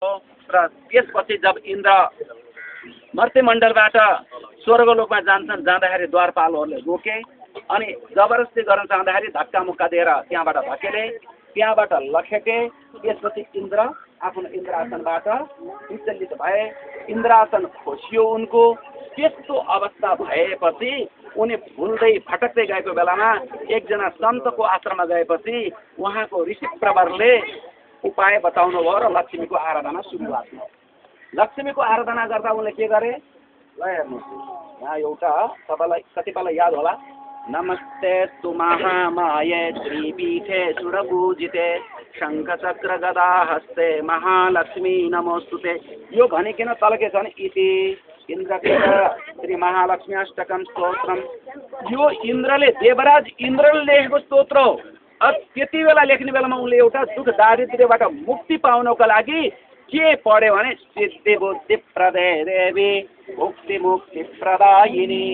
र त्यसपछि जब इन्द्र मर्त्यमण्डलबाट स्वर्गलोकमा जान्छन्, जाँदाखेरि द्वारपालहरूले रोके अनि जबरजस्ती गर्न चाहँदाखेरि धक्का मुक्का दिएर त्यहाँबाट धकेले, त्यहाँबाट लखेटे। त्यसपछि इन्द्र आफ्नो इन्द्रासनबाट विचलित भए, इन्द्रासन खोसियो उनको। त्यस्तो अवस्था भएपछि उनी भुल्दै भटक्दै गएको बेलामा एकजना सन्तको आश्रममा गएपछि उहाँको ऋषिप्रवरले उपाय बताउनु भयो र लक्ष्मीको आराधना सुरुवात भयो। लक्ष्मीको आराधना गर्दा उनले के गरे? ल हेर्नुहोस्, यहाँ एउटा तपाईँलाई कतिपयलाई याद होला, नमस्ते तु महामाये श्रीपीठे सुरपूजिते शङ्खचक्र गदा हस्ते महालक्ष्मी नमोस्तुते। यो भनिकन तल के छ भने इति इन्द्रकृत श्री महालक्ष्मी अष्टकम स्तोत्रम। यो इन्द्रले, देवराज इन्द्रले लेखेको स्तोत्र हो। त्यति बेला लेख्ने बेलामा उनले एउटा दुःख दारिद्र्यबाट मुक्ति पाउनको लागि के पढ्यो भने सिद्धि बुद्धि प्रदे देवी मुक्ति मुक्ति प्रदायिनी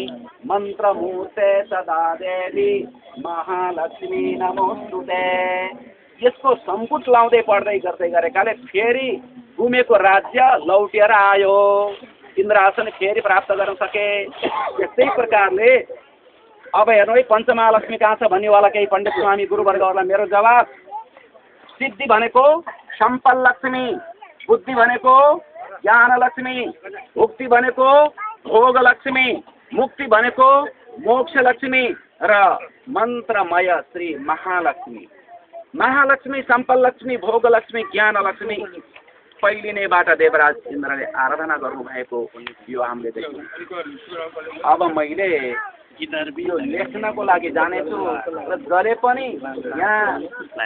मन्त्रमूर्ते सदा देवी महालक्ष्मी नमोस्तुते। यसको सम्पुट लाउँदै पढ्दै गर्दै गरेकाले फेरि गुमेको राज्य लौटेर आयो, इन्द्रासन फेरि प्राप्त गर्न सके। त्यस्तै प्रकारले अब हेर्नु है, पञ्चमहालक्ष्मी कहाँ छ भन्नेवाला केही पण्डित स्वामी गुरुवर्गहरूलाई मेरो जवाब, सिद्धि भनेको सम्पल लक्ष्मी, बुद्धि भनेको ज्ञान लक्ष्मी, मुक्ति भनेको भोग लक्ष्मी, मुक्ति भनेको मोक्ष लक्ष्मी र मन्त्रमय श्री महालक्ष्मी। महालक्ष्मी, सम्पल लक्ष्मी, भोग लक्ष्मी, ज्ञान लक्ष्मी पहिलिनैबाट देवराज इन्द्रले आराधना गर्नुभएको यो हामीले देख्यौँ। अब मैले यो लेख्नको लागि जानेछु र जसले पनि यहाँ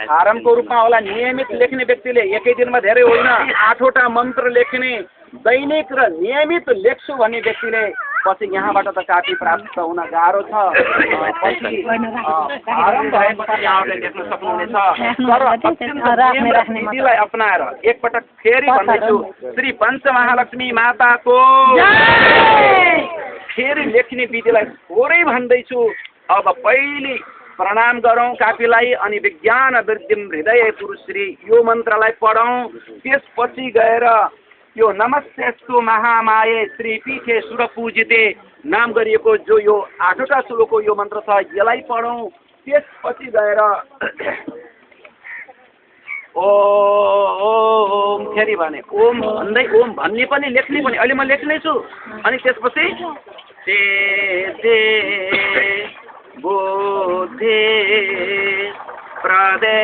फारमको रूपमा होला नियमित लेख्ने व्यक्तिले एकै दिनमा धेरै होइन 8वटा मन्त्र लेख्ने दैनिक र नियमित लेख्छु भन्ने व्यक्तिले पछि यहाँबाट त कापी प्राप्त हुन गाह्रो छ। पछि फारम भएपछि यहाँले लेख्न सक्नुहुनेछ। तर विधिलाई अपनाएर एकपटक फेरि भन्दैछु, श्री पञ्चमहालक्ष्मी माताको फेरि लेख्ने विधिलाई थोरै भन्दैछु। अब पहिले प्रणाम गरौँ कापीलाई अनि विज्ञान वृद्धिम हृदय पुरुषश्री यो मन्त्रलाई पढौँ। त्यसपछि गएर यो नमस्तेस्तु महामाये श्रीपीठे सुरपूजिते नाम गरिएको जो यो 8वटा श्लोकको यो मन्त्र छ यसलाई पढौँ। त्यसपछि गएर ओम फेरि भने ओम भन्दै ओम भन्ने पनि लेख्ने पनि अहिले म लेख्नेछु। अनि त्यसपछि ते ते बुद्धि प्रदे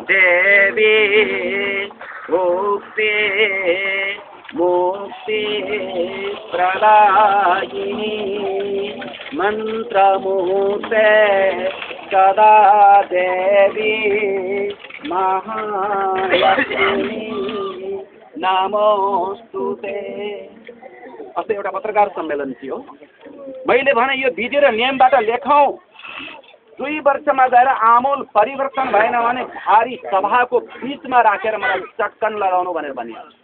देवी मुक्ति मुक्ति प्रदायिनी मन्त्रमूर्ते सदा देवी महालक्ष्मी नमोस्तुते। अस्ति एउटा पत्रकार सम्मेलन थियो। मैले भने यो विधि र नियमबाट लेखौँ, 2 वर्षमा गएर आमूल परिवर्तन भएन भने भारी सभाको बिचमा राखेर मलाई चट्कन लगाउनु भनेर भनिहाल्छु।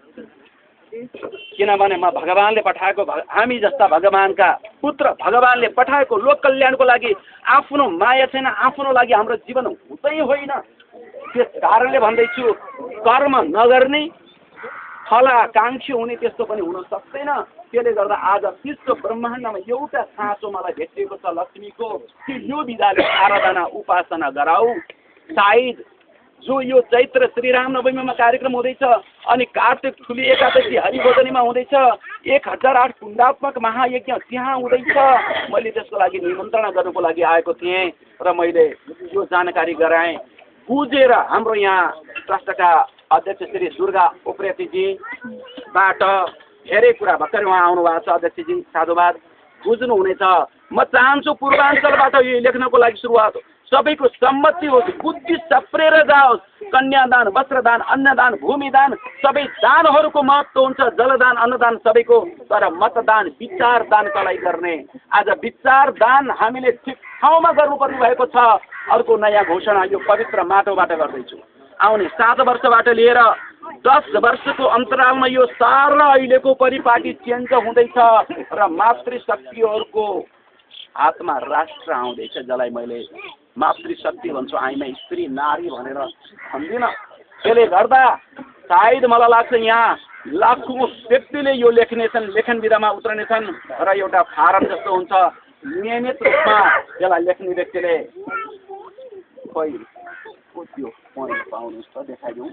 किनभने म भगवानले पठाएको, हामी जस्ता भगवानका पुत्र भगवानले पठाएको लोक कल्याणको लागि आफ्नो माया छैन, आफ्नो लागि हाम्रो जीवन हुँदै होइन। त्यस कारणले भन्दैछु, कर्म नगर्ने फलाकाङ्क्षी हुने त्यस्तो पनि हुन सक्दैन। त्यसले गर्दा आज विश्व ब्रह्माण्डमा एउटा साँचो मलाई भेटिएको छ लक्ष्मीको कि यो विधाले आराधना उपासना गराऊ। सायद जो यो चैत्र श्रीराम नवमीमा कार्यक्रम हुँदैछ अनि कार्तिक ठुली एकादशी हरिबोधनीमा हुँदैछ, 1008 कुण्डात्मक महायज्ञ त्यहाँ हुँदैछ। मैले त्यसको लागि निमन्त्रणा गर्नुको लागि आएको थिएँ र मैले यो जानकारी गराएँ। बुझेर हाम्रो यहाँ ट्रस्टका अध्यक्ष श्री दुर्गा उप्रेतीजीबाट धेरै कुरा भर्खरै उहाँ आउनु भएको छ। अध्यक्षजी साधुवाद, बुझ्नुहुनेछ। म चाहन्छु पूर्वाञ्चलबाट यो लेख्नको लागि सुरुवात सबैको सम्मति होस्, बुद्धि सप्रेर जाओस्। कन्यादान, वस्त्रदान, अन्नदान, भूमिदान सबै दानहरूको महत्त्व हुन्छ, जलदान, अन्नदान सबैको। तर मतदान, विचार दान कसलाई गर्ने? आज विचार दान हामीले ठिक ठाउँमा गर्नुपर्ने भएको छ। अर्को नयाँ घोषणा यो पवित्र माटोबाट गर्दैछु। आउने 7 वर्षबाट लिएर 10 वर्षको अन्तरालमा यो सारा अहिलेको परिपाटी चेन्ज हुँदैछ र मातृशक्तिहरूको हातमा राष्ट्र आउँदैछ, जसलाई मैले मातृशक्ति भन्छु। आइमा स्त्री नारी भनेर भन्दिनँ। त्यसले गर्दा सायद मलाई लाग्छ यहाँ लाखौँ व्यक्तिले यो लेख्नेछन्, लेखन विधामा उत्रनेछन् र एउटा फारम जस्तो हुन्छ। नियमित रूपमा यसलाई लेख्ने व्यक्तिले खोइ त्यो पोइन्ट पाउनुहोस् त देखाइदिउँ।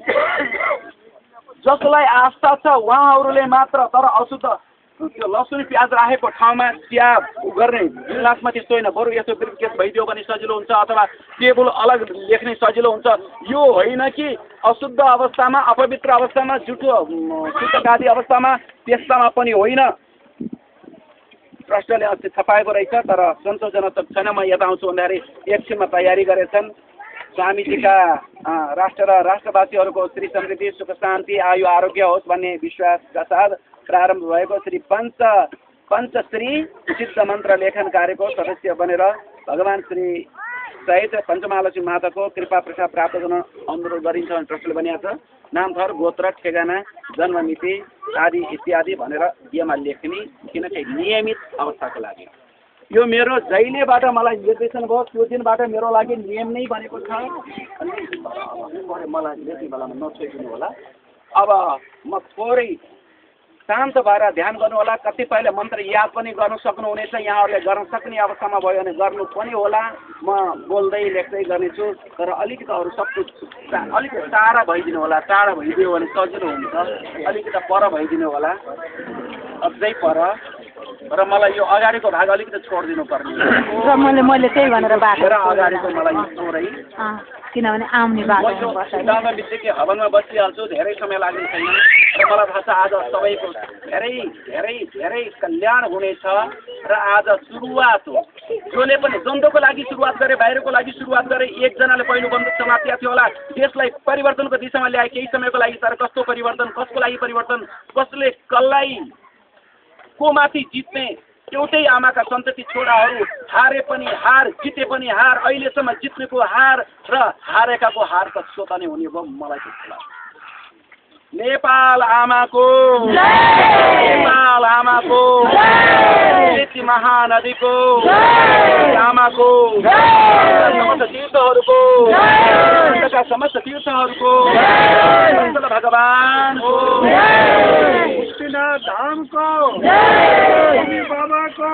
जसलाई आस्था छ उहाँहरूले मात्र, तर अशुद्ध त्यो लसुन प्याज राखेको ठाउँमा चिया गर्ने गिलासमा त्यस्तो होइन, बरु यसो ब्रिफकेस भइदियो भने सजिलो हुन्छ अथवा टेबल अलग लेख्ने सजिलो हुन्छ। यो होइन कि अशुद्ध अवस्थामा, अपवित्र अवस्थामा, जुठो शुद्धकादी अवस्थामा, त्यस्तामा पनि होइन। ट्रस्टले अस्ति छपाएको रहेछ, तर सन्तोषजनक छैन। म यता आउँछु भन्दाखेरि एकछिनमा तयारी गरेछन्। स्वामीजीका राष्ट्र र राष्ट्रवासीहरूको श्री समृद्धि, सुख शान्ति, आयु आरोग्य होस् भन्ने विश्वासका साथ प्रारम्भ भएको श्री पञ्चश्री सिद्ध मन्त्र लेखन कार्यको सदस्य बनेर भगवान श्री सहित पञ्चमहालक्ष्मी माताको कृपा प्रसाद प्राप्त गर्न अनुरोध गरिन्छ भने ट्रस्टले भनिएको छ। नामथर, गोत्र, ठेगाना, जन्ममिति आदि इत्यादि भनेर यसमा लेख्ने, किनकि नियमित अवस्थाको लागि। यो मेरो जहिलेबाट मलाई निर्देशन भयो त्यो दिनबाट मेरो लागि नियम नै बनेको छ। मलाई यति बेलामा नछोइदिनु होला। अब म थोरै शान्त भएर ध्यान गर्नु होला। कतिपयले मन्त्र याद पनि गर्नु सक्नुहुनेछ, यहाँहरूले गर्न सक्ने अवस्थामा भयो भने गर्नु पनि होला। म बोल्दै लेख्दै गर्नेछु, तर अलिकति अरू सब कुछ अलिकति टाढा भइदिनु होला। टाढा भइदियो भने सजिलो हुन्छ, अलिकति पर भइदिनु होला, अझै पर। र मलाई यो अगाडिको भाग अलिकति छोडिदिनु पर्ने र मैले त्यही भनेर बाटो अगाडिको मलाई थोरै, किनभने आउने बाटो दादा बित्तिकै हवनमा बसिहाल्छु, धेरै समय लाग्ने छैन। र मलाई थाहा छ आज सबैको धेरै धेरै धेरै कल्याण हुनेछ। र आज सुरुवात हो, जसले पनि द्वन्द्वको लागि सुरुवात गरे, बाहिरको लागि सुरुवात गरे। एकजनाले पहिलो बन्दुक समातेको थियो होला, देशलाई परिवर्तनको दिशामा ल्याए केही समयको लागि। तर कस्तो परिवर्तन, कसको लागि परिवर्तन, कसले कसलाई को माथि जित्ने। एउटै आमाका सन्तति छोराहरू हारे पनि हार, जिते पनि हार। अहिलेसम्म जित्नेको हार र हारेकाको हार त स्वतः नै हुने भयो। मलाई त्यस्तो लाग्छ। नेपाल आमाको, नेपाल आमाको, सेती महानदीको आमाको, समस्त तीर्थहरूको, समस्त तीर्थहरूको, भगवानको, धामको, बाबाको